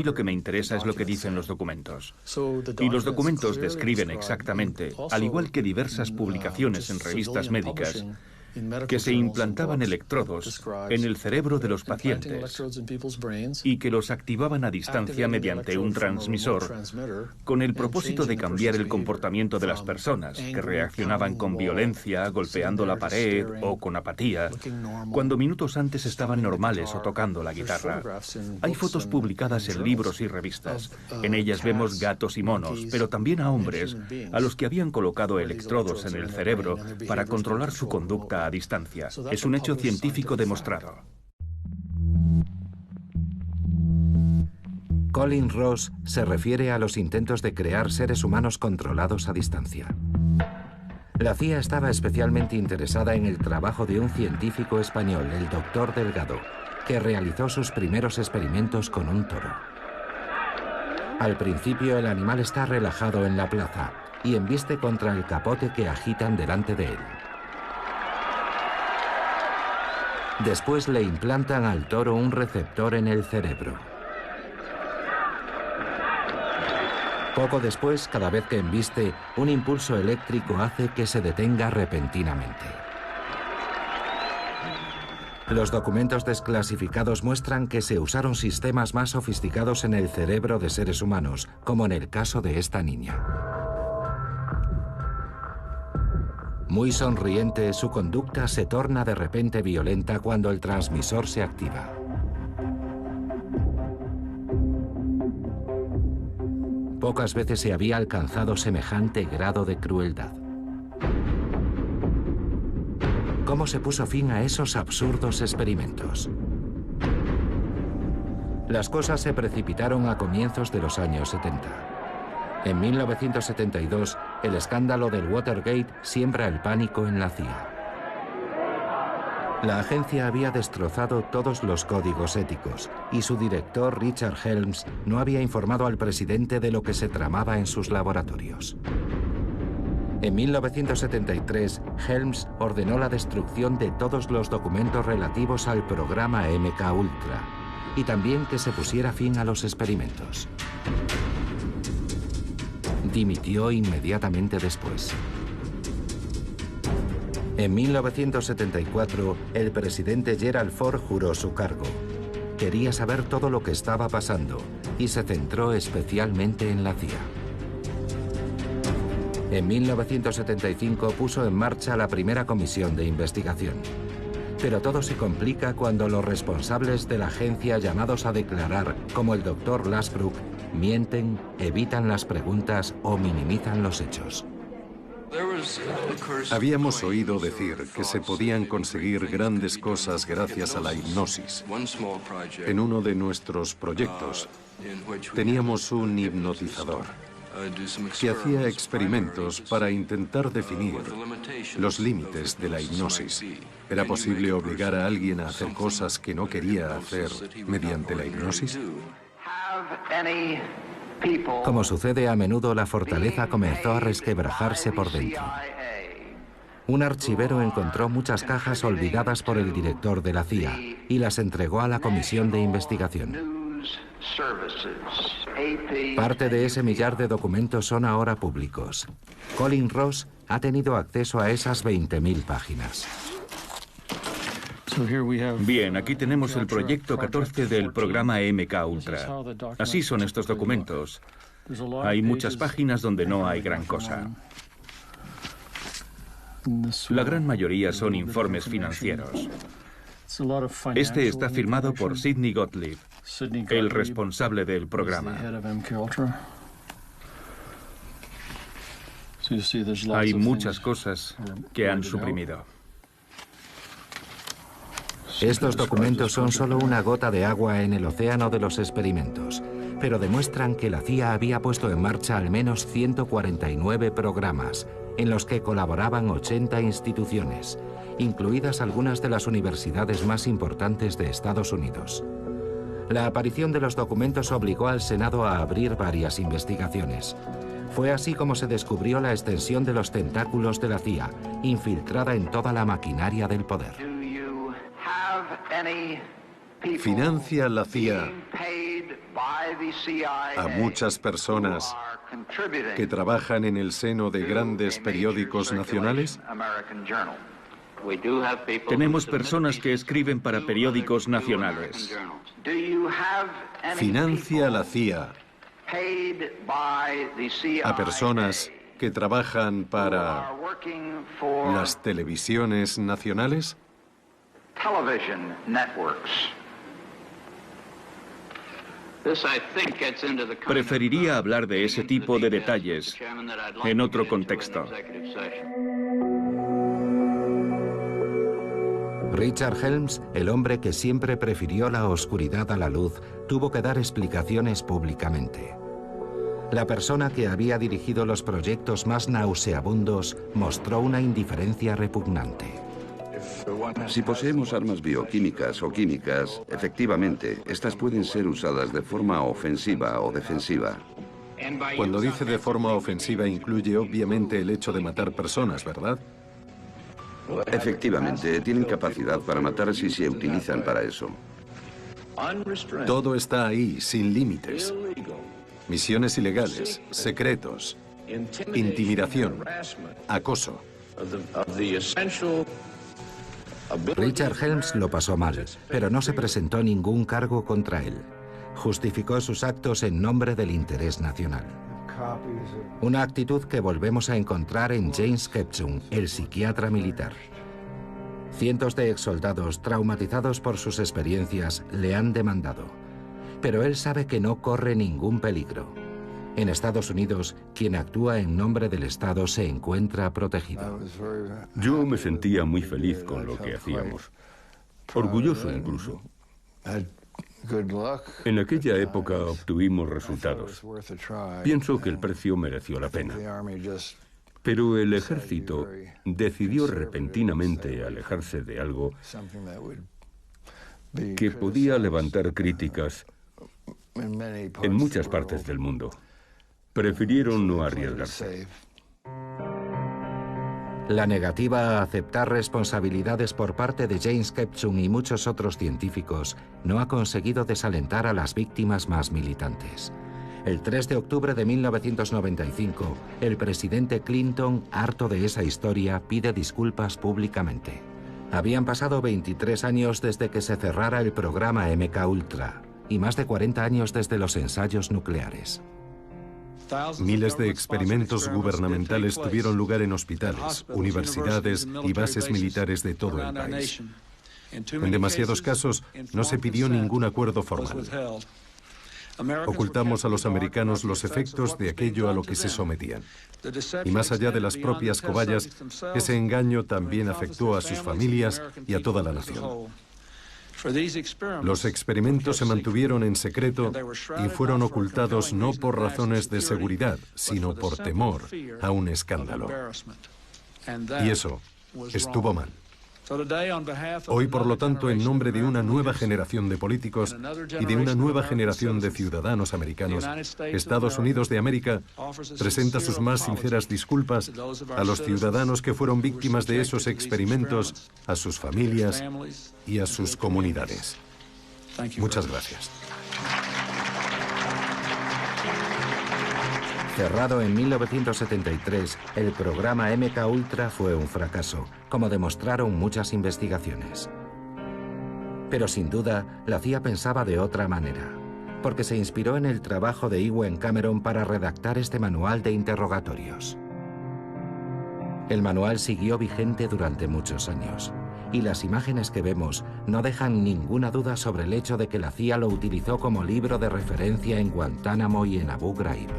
Y lo que me interesa es lo que dicen los documentos. Y los documentos describen exactamente, al igual que diversas publicaciones en revistas médicas, que se implantaban electrodos en el cerebro de los pacientes y que los activaban a distancia mediante un transmisor con el propósito de cambiar el comportamiento de las personas que reaccionaban con violencia, golpeando la pared o con apatía, cuando minutos antes estaban normales o tocando la guitarra. Hay fotos publicadas en libros y revistas. En ellas vemos gatos y monos, pero también a hombres a los que habían colocado electrodos en el cerebro para controlar su conducta a distancia. Es un hecho científico demostrado. Colin Ross se refiere a los intentos de crear seres humanos controlados a distancia. La CIA estaba especialmente interesada en el trabajo de un científico español, el Dr. Delgado, que realizó sus primeros experimentos con un toro. Al principio el animal está relajado en la plaza y embiste contra el capote que agitan delante de él. Después le implantan al toro un receptor en el cerebro. Poco después, cada vez que embiste, un impulso eléctrico hace que se detenga repentinamente. Los documentos desclasificados muestran que se usaron sistemas más sofisticados en el cerebro de seres humanos, como en el caso de esta niña. Muy sonriente, su conducta se torna de repente violenta cuando el transmisor se activa. Pocas veces se había alcanzado semejante grado de crueldad. ¿Cómo se puso fin a esos absurdos experimentos? Las cosas se precipitaron a comienzos de los años 70. En 1972, el escándalo del Watergate siembra el pánico en la CIA. La agencia había destrozado todos los códigos éticos y su director, Richard Helms, no había informado al presidente de lo que se tramaba en sus laboratorios. En 1973, Helms ordenó la destrucción de todos los documentos relativos al programa MK Ultra y también que se pusiera fin a los experimentos. Dimitió inmediatamente después. En 1974, el presidente Gerald Ford juró su cargo. Quería saber todo lo que estaba pasando y se centró especialmente en la CIA. En 1975 puso en marcha la primera comisión de investigación. Pero todo se complica cuando los responsables de la agencia llamados a declarar, como el Dr. Lasbrook, mienten, evitan las preguntas o minimizan los hechos. Habíamos oído decir que se podían conseguir grandes cosas gracias a la hipnosis. En uno de nuestros proyectos teníamos un hipnotizador que hacía experimentos para intentar definir los límites de la hipnosis. ¿Era posible obligar a alguien a hacer cosas que no quería hacer mediante la hipnosis? Como sucede a menudo, la fortaleza comenzó a resquebrajarse por dentro. Un archivero encontró muchas cajas olvidadas por el director de la CIA y las entregó a la comisión de investigación. Parte de ese millar de documentos son ahora públicos. Colin Ross ha tenido acceso a esas 20.000 páginas. Bien, aquí tenemos el proyecto 14 del programa MK Ultra. Así son estos documentos. Hay muchas páginas donde no hay gran cosa. La gran mayoría son informes financieros. Este está firmado por Sidney Gottlieb, el responsable del programa. Hay muchas cosas que han suprimido. Estos documentos son solo una gota de agua en el océano de los experimentos, pero demuestran que la CIA había puesto en marcha al menos 149 programas, en los que colaboraban 80 instituciones, incluidas algunas de las universidades más importantes de Estados Unidos. La aparición de los documentos obligó al Senado a abrir varias investigaciones. Fue así como se descubrió la extensión de los tentáculos de la CIA, infiltrada en toda la maquinaria del poder. ¿Financia la CIA a muchas personas que trabajan en el seno de grandes periódicos nacionales? Tenemos personas que escriben para periódicos nacionales. ¿Financia la CIA a personas que trabajan para las televisiones nacionales? Preferiría hablar de ese tipo de detalles en otro contexto. Richard Helms, el hombre que siempre prefirió la oscuridad a la luz, tuvo que dar explicaciones públicamente. La persona que había dirigido los proyectos más nauseabundos mostró una indiferencia repugnante. Si poseemos armas bioquímicas o químicas, efectivamente, estas pueden ser usadas de forma ofensiva o defensiva. Cuando dice de forma ofensiva incluye obviamente el hecho de matar personas, ¿verdad? Efectivamente, tienen capacidad para matar si se utilizan para eso. Todo está ahí, sin límites. Misiones ilegales, secretos, intimidación, acoso. Richard Helms lo pasó mal, pero no se presentó ningún cargo contra él. Justificó sus actos en nombre del interés nacional. Una actitud que volvemos a encontrar en James Kepchum, el psiquiatra militar. Cientos de exsoldados traumatizados por sus experiencias le han demandado, pero él sabe que no corre ningún peligro. En Estados Unidos, quien actúa en nombre del Estado se encuentra protegido. Yo me sentía muy feliz con lo que hacíamos, orgulloso incluso. En aquella época obtuvimos resultados. Pienso que el precio mereció la pena. Pero el ejército decidió repentinamente alejarse de algo que podía levantar críticas en muchas partes del mundo. Prefirieron no arriesgarse. La negativa a aceptar responsabilidades por parte de James Kepchum y muchos otros científicos no ha conseguido desalentar a las víctimas más militantes. El 3 de octubre de 1995, el presidente Clinton, harto de esa historia, pide disculpas públicamente. Habían pasado 23 años desde que se cerrara el programa MK-Ultra y más de 40 años desde los ensayos nucleares. Miles de experimentos gubernamentales tuvieron lugar en hospitales, universidades y bases militares de todo el país. En demasiados casos no se pidió ningún acuerdo formal. Ocultamos a los americanos los efectos de aquello a lo que se sometían. Y más allá de las propias cobayas, ese engaño también afectó a sus familias y a toda la nación. Los experimentos se mantuvieron en secreto y fueron ocultados no por razones de seguridad, sino por temor a un escándalo. Y eso estuvo mal. Hoy, por lo tanto, en nombre de una nueva generación de políticos y de una nueva generación de ciudadanos americanos, Estados Unidos de América presenta sus más sinceras disculpas a los ciudadanos que fueron víctimas de esos experimentos, a sus familias y a sus comunidades. Muchas gracias. Cerrado en 1973, el programa MK-Ultra fue un fracaso, como demostraron muchas investigaciones. Pero sin duda, la CIA pensaba de otra manera, porque se inspiró en el trabajo de Ewen Cameron para redactar este manual de interrogatorios. El manual siguió vigente durante muchos años, y las imágenes que vemos no dejan ninguna duda sobre el hecho de que la CIA lo utilizó como libro de referencia en Guantánamo y en Abu Ghraib.